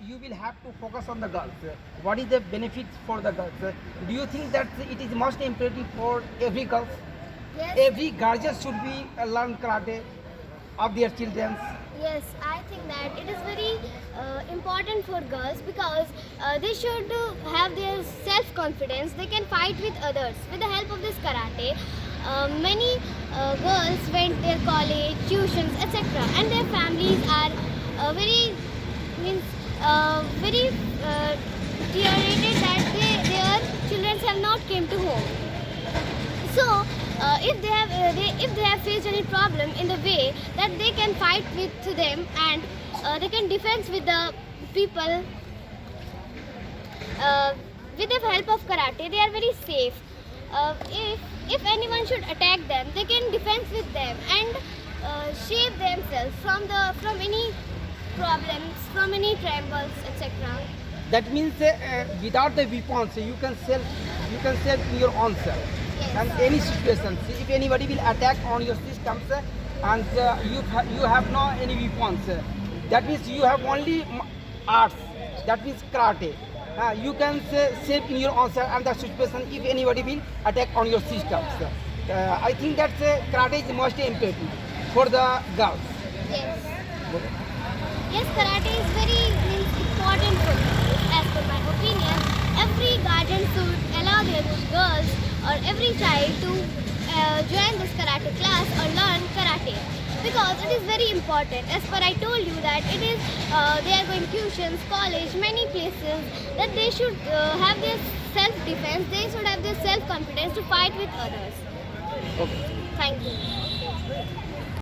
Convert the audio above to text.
you will have to focus on the girls. What is the benefits for the girls? Do you think that it is most imperative for every girl? Yes. Every guardian should be learn karate of their children. Yes, I think that it is very important for girls because they should have their self-confidence. They can fight with others with the help of this karate. Many girls went their college, tuitions, etc., and their families are very means very deteriorated that their children have not came to home. So, if they have faced any problem in the way that they can fight with them and they can defend with the people with the help of karate, they are very safe. If anyone should attack them, they can defend with them and save themselves from any problems, from any trembles, etc. That means without the weapons, you can save your own self. Yes. And any situation, see, if anybody will attack on your systems and you have no any weapons, that means you have only arts. That means karate. You can save in your own self and the situation if anybody will attack on your systems. I think that karate is most important for the girls. Yes. Yes, karate is very important for girls. As per my opinion, every guardian should allow their girls or every child to join this karate class or learn karate because it is very important. As per I told you that it is they are going tuitions, college, many places that they should have their self-defense. They should have their self-confidence to fight with others. Okay. Thank you.